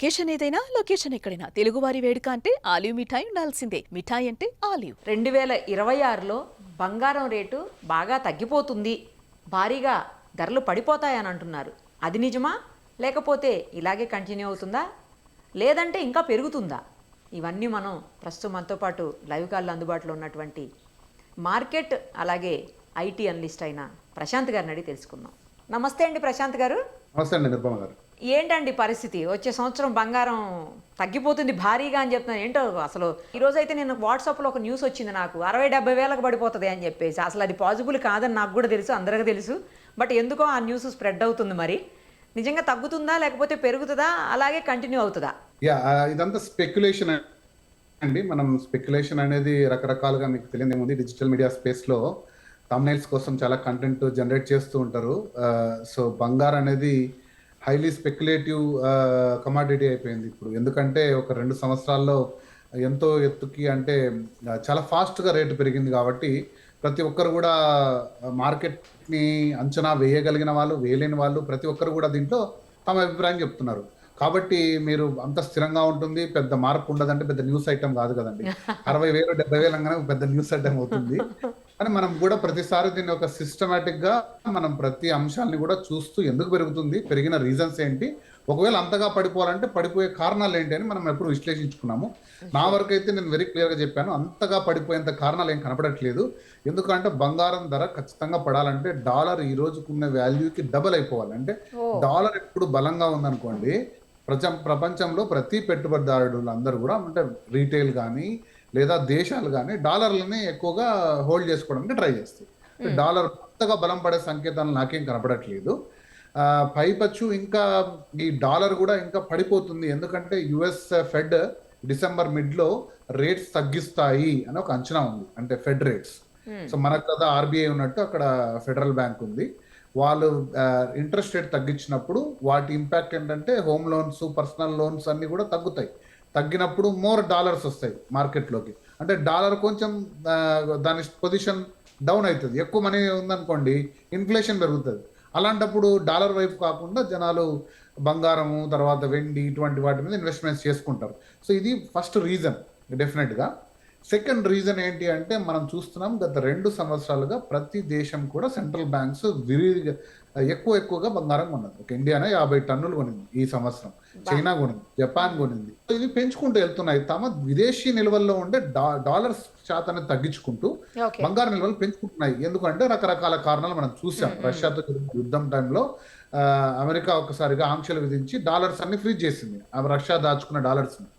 Occasion ఏదైనా location ఎక్కడైనా తెలుగువారి వేడుక అంటే ఆలివ్ మిఠాయి ఉండాల్సిందే. మిఠాయి అంటే ఆలివ్. 2026లో బంగారం రేటు బాగా తగ్గిపోతుంది, భారీగా ధరలు పడిపోతాయని అంటున్నారు. అది నిజమా? లేకపోతే ఇలాగే కంటిన్యూ అవుతుందా? లేదంటే ఇంకా పెరుగుతుందా? ఇవన్నీ మనం ప్రస్తుతం మనతో పాటు లైవ్ కాల్లో అందుబాటులో ఉన్నటువంటి మార్కెట్ అలాగే ఐటీ అనలిస్ట్ అయిన ప్రశాంత్ గారిని అడిగి తెలుసుకుందాం. నమస్తే అండి ప్రశాంత్ గారు. నమస్తే అండి నిర్మల గారు. ఏంటండి పరిస్థితి? వచ్చే సంవత్సరం బంగారం తగ్గిపోతుంది భారీగా అని చెప్తున్నారు. ఏంటో అసలు ఈరోజు అయితే నేను వాట్సాప్లో ఒక న్యూస్ వచ్చింది, నాకు 60-70 వేలకు పడిపోతుంది అని చెప్పేసి. అసలు అది పాసిబుల్ కాదని నాకు కూడా తెలుసు, అందరికీ తెలుసు. బట్ ఎందుకో ఆ న్యూస్ స్ప్రెడ్ అవుతుంది. మరి నిజంగా తగ్గుతుందా లేకపోతే పెరుగుతుందా, అలాగే కంటిన్యూ అవుతుందా? ఇదంతా స్పెక్యులేషన్ అండి. మనం స్పెక్యులేషన్ అనేది రకరకాలుగా మీకు తెలియదు ఏముంది, డిజిటల్ మీడియా స్పేస్లో థంబ్నెయిల్స్ కోసం చాలా కంటెంట్ జనరేట్ చేస్తూ ఉంటారు. సో బంగారం అనేది హైలీ స్పెక్యులేటివ్ కమాడిటీ అయిపోయింది ఇప్పుడు. ఎందుకంటే ఒక 2 సంవత్సరాల్లో ఎంతో ఎత్తుకి అంటే చాలా ఫాస్ట్గా రేటు పెరిగింది కాబట్టి ప్రతి ఒక్కరు కూడా మార్కెట్ని అంచనా వేయగలిగిన వాళ్ళు, వేయలేని వాళ్ళు ప్రతి ఒక్కరు కూడా దీంట్లో తమ అభిప్రాయం చెప్తున్నారు. కాబట్టి మీరు అంత స్థిరంగా ఉంటుంది, పెద్ద మార్పు ఉండదంటే పెద్ద న్యూస్ ఐటమ్ కాదు కదండి. 60,000 70,000 అనగానే పెద్ద న్యూస్ ఐటమ్ అవుతుంది. అని మనం కూడా ప్రతిసారి దీన్ని ఒక సిస్టమేటిక్ గా మనం ప్రతి అంశాన్ని కూడా చూస్తూ ఎందుకు పెరుగుతుంది, పెరిగిన రీజన్స్ ఏంటి, ఒకవేళ అంతగా పడిపోవాలంటే పడిపోయే కారణాలు ఏంటి అని మనం ఎప్పుడు విశ్లేషించుకున్నాము. నా వరకు అయితే నేను వెరీ క్లియర్ గా చెప్పాను, అంతగా పడిపోయేంత కారణాలు ఏం కనపడట్లేదు. ఎందుకంటే బంగారం ధర ఖచ్చితంగా పడాలంటే డాలర్ ఈ రోజుకున్న వాల్యూకి డబల్ అయిపోవాలి. అంటే డాలర్ ఎప్పుడు బలంగా ఉందనుకోండి, ప్రపంచంలో ప్రతి పెట్టుబడిదారులు అందరూ కూడా అంటే రీటైల్ కానీ లేదా దేశాలు కానీ డాలర్లని ఎక్కువగా హోల్డ్ చేసుకోవడానికి ట్రై చేస్తాయి. డాలర్ కొత్తగా బలం పడే సంకేతాలు నాకేం కనపడట్లేదు. పైపచ్చు ఇంకా ఈ డాలర్ కూడా ఇంకా పడిపోతుంది. ఎందుకంటే యుఎస్ ఫెడ్ డిసెంబర్ మిడ్లో రేట్స్ తగ్గిస్తాయి అని ఒక అంచనా ఉంది, అంటే ఫెడ్ రేట్స్. సో మనకు కదా ఆర్బీఐ ఉన్నట్టు అక్కడ ఫెడరల్ బ్యాంక్ ఉంది. వాళ్ళు ఇంట్రెస్ట్ రేట్ తగ్గించినప్పుడు వాటి ఇంపాక్ట్ ఏంటంటే హోమ్ లోన్స్, పర్సనల్ లోన్స్ అన్ని కూడా తగ్గుతాయి. తగ్గినప్పుడు మోర్ డాలర్స్ వస్తాయి మార్కెట్లోకి. అంటే డాలర్ కొంచెం దాని పొజిషన్ డౌన్ అవుతుంది. ఎక్కువ మనీ ఉందనుకోండి, ఇన్ఫ్లేషన్ పెరుగుతుంది. అలాంటప్పుడు డాలర్ వైపు కాకుండా జనాలు బంగారము, తర్వాత వెండి, ఇటువంటి వాటి మీద ఇన్వెస్ట్మెంట్స్ చేసుకుంటారు. సో ఇది ఫస్ట్ రీజన్ డెఫినెట్గా. సెకండ్ రీజన్ ఏంటి అంటే మనం చూస్తున్నాం గత 2 సంవత్సరాలుగా ప్రతి దేశం కూడా సెంట్రల్ బ్యాంక్స్ విరివిగా ఎక్కువగా బంగారం కొన్నది. ఒక ఇండియానే 50 టన్నులు కొనింది ఈ సంవత్సరం, చైనా కొనింది, జపాన్ కొనింది. ఇవి పెంచుకుంటూ వెళ్తున్నాయి. తమ విదేశీ నిల్వల్లో ఉండే డాలర్స్ శాతాన్ని తగ్గించుకుంటూ బంగారు నిల్వలు పెంచుకుంటున్నాయి. ఎందుకంటే రకరకాల కారణాలు మనం చూసాం. రష్యాతో యుద్ధం టైంలో అమెరికా ఒక్కసారిగా ఆంక్షలు విధించి డాలర్స్ అన్ని ఫ్రీజ్ చేసింది, రష్యా దాచుకున్న డాలర్స్ ని.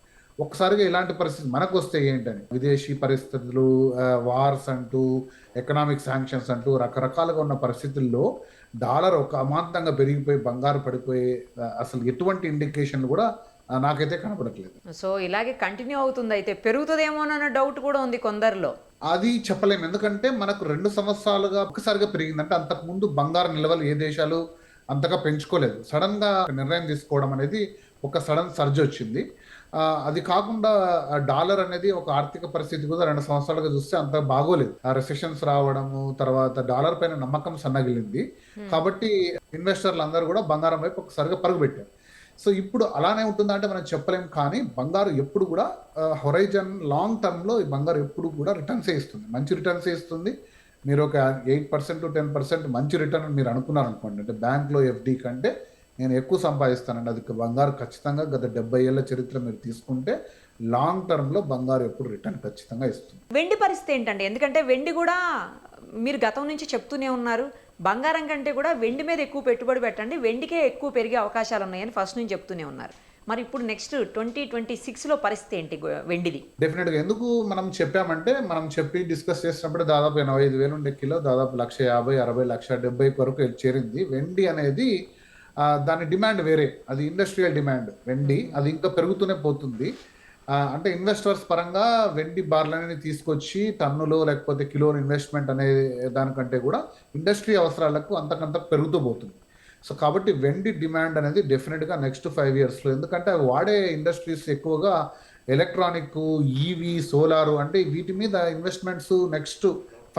ఒక్కసారిగా ఇలాంటి పరిస్థితి మనకు వస్తే ఏంటని విదేశీ పరిస్థితులు, వార్స్ అంటూ, ఎకనామిక్ శాంక్షన్స్ అంటూ రకరకాలుగా ఉన్న పరిస్థితుల్లో డాలర్ ఒక అమాంతంగా పెరిగిపోయి బంగారు పడిపోయే అసలు ఎటువంటి ఇండికేషన్ కూడా నాకైతే కనపడట్లేదు. సో ఇలాగే కంటిన్యూ అవుతుంది, అయితే పెరుగుతుందేమోనన్న డౌట్ కూడా ఉంది కొందరిలో. అది చెప్పలేము. ఎందుకంటే మనకు 2 సంవత్సరాలుగా ఒక్కసారిగా పెరిగిందంటే అంతకుముందు బంగారు నిల్వలు ఏ దేశాలు అంతగా పెంచుకోలేదు. సడన్ గా నిర్ణయం తీసుకోవడం అనేది ఒక సడన్ సర్జ్ వచ్చింది. అది కాకుండా డాలర్ అనేది ఒక ఆర్థిక పరిస్థితి కూడా 2 సంవత్సరాలుగా చూస్తే అంత బాగోలేదు. ఆ రెసెషన్స్ రావడము, తర్వాత డాలర్ పైన నమ్మకం సన్నగిలింది. కాబట్టి ఇన్వెస్టర్లు అందరూ కూడా బంగారం వైపు ఒకసారిగా పరుగు పెట్టారు. సో ఇప్పుడు అలానే ఉంటుందంటే మనం చెప్పలేం. కానీ బంగారు ఎప్పుడు కూడా హొరైజన్ లాంగ్ టర్మ్ లో ఈ బంగారు ఎప్పుడు కూడా రిటర్న్స్ ఇస్తుంది, మంచి రిటర్న్స్ ఇస్తుంది. మీరు ఒక 8% to 10% మంచి రిటర్న్ మీరు అనుకున్నారు అనుకోండి, అంటే బ్యాంక్లో ఎఫ్డి కంటే నేను ఎక్కువ సంపాదిస్తానండి, అది బంగారు ఖచ్చితంగా గత 70 ఏళ్ల చరిత్ర మీరు తీసుకుంటే లాంగ్ టర్మ్లో బంగారు ఎప్పుడు రిటర్న్ ఖచ్చితంగా ఇస్తుంది. వెండి పరిస్థితి ఏంటండి? ఎందుకంటే వెండి కూడా మీరు గతం నుంచి చెప్తూనే ఉన్నారు, బంగారం కంటే కూడా వెండి మీద ఎక్కువ పెట్టుబడి పెట్టండి, వెండికే ఎక్కువ పెరిగే అవకాశాలు ఉన్నాయని ఫస్ట్ నుంచి చెప్తూనే ఉన్నారు. మరి ఇప్పుడు నెక్స్ట్ 2026లో పరిస్థితి ఏంటి వెండిది? డెఫినెట్గా ఎందుకు మనం చెప్పామంటే, మనం చెప్పి డిస్కస్ చేసినప్పుడు దాదాపు 85,000 ఉండే కిలో దాదాపు 150,000, 60,000, 170,000 వరకు చేరింది. వెండి అనేది దాని డిమాండ్ వేరే, అది ఇండస్ట్రియల్ డిమాండ్ వెండి, అది ఇంకా పెరుగుతూనే పోతుంది. అంటే ఇన్వెస్టర్స్ పరంగా వెండి బార్లని తీసుకొచ్చి టన్నులో లేకపోతే కిలోని ఇన్వెస్ట్మెంట్ అనే దానికంటే కూడా ఇండస్ట్రీ అవసరాలకు అంతకంత పెరుగుతూ పోతుంది. సో కాబట్టి వెండి డిమాండ్ అనేది డెఫినెట్గా నెక్స్ట్ 5 yearsలో, ఎందుకంటే అవి వాడే ఇండస్ట్రీస్ ఎక్కువగా ఎలక్ట్రానిక్, ఈవీ, సోలారు, అంటే వీటి మీద ఇన్వెస్ట్మెంట్స్ నెక్స్ట్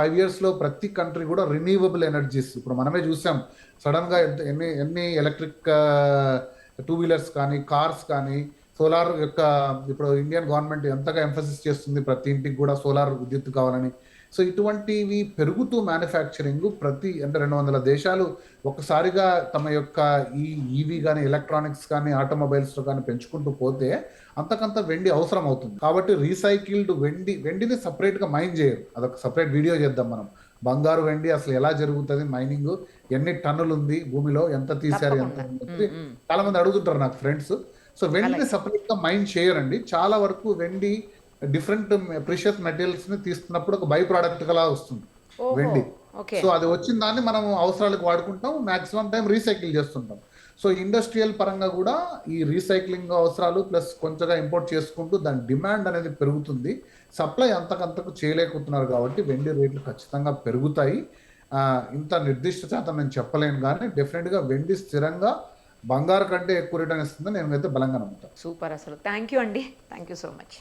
5 yearsలో ప్రతి కంట్రీ కూడా రిన్యూవబుల్ ఎనర్జీస్. ఇప్పుడు మనమే చూసాం సడన్గా ఎన్ని ఎలక్ట్రిక్ టూ వీలర్స్ కానీ కార్స్ కానీ సోలార్ యొక్క ఇప్పుడు ఇండియన్ గవర్నమెంట్ ఎంతగా ఎంఫసిస్ చేస్తుంది ప్రతి ఇంటికి కూడా సోలార్ విద్యుత్ కావాలని. సో ఇటువంటివి పెరుగుతూ మ్యానుఫ్యాక్చరింగ్ ప్రతి అంటే 200 దేశాలు ఒక్కసారిగా తమ యొక్క ఈ ఈవీ కానీ ఎలక్ట్రానిక్స్ కానీ ఆటోమొబైల్స్లో కానీ పెంచుకుంటూ పోతే అంతకంత వెండి అవసరం అవుతుంది. కాబట్టి రీసైకిల్డ్ వెండిని సపరేట్గా మైన్ చేయరు. అదొక సపరేట్ వీడియో చేద్దాం మనం. బంగారు వెండి అసలు ఎలా జరుగుతుంది మైనింగ్, ఎన్ని టన్నులు ఉంది భూమిలో, ఎంత తీశారు, ఎంత ఉంది. చాలా మంది అడుగుతుంటారు నాకు ఫ్రెండ్స్. సో వెండిని సపరేట్గా మైన్ చేయరండి. చాలా వరకు వెండి డిఫరెంట్ ప్రిషియస్ మెటీరియల్స్ ని తీస్తున్నప్పుడు ఒక బై ప్రోడక్ట్ గా వస్తుంది వెండి. సో అది వచ్చిన దాన్ని మనం అవసరాలకు వాడుకుంటాం, మాక్సిమం టైం రీసైకిల్ చేస్తుంటాం. సో ఇండస్ట్రియల్ పరంగా కూడా ఈ రీసైక్లింగ్ అవసరాలు ప్లస్ కొంచెంగా ఇంపోర్ట్ చేసుకుంటూ దాని డిమాండ్ అనేది పెరుగుతుంది. సప్లై అంతకంతకు చేయలేకపోతున్నారు కాబట్టి వెండి రేట్లు ఖచ్చితంగా పెరుగుతాయి. ఇంత నిర్దిష్ట శాతం నేను చెప్పలేను, కానీ డెఫినెట్గా వెండి స్థిరంగా బంగారు కంటే ఎక్కువ రిటర్న్ ఇస్తుందని నేనైతే బలంగా నమ్ముతాను. సూపర్, అసలు థ్యాంక్ యూ అండి, థ్యాంక్ యూ సో మచ్.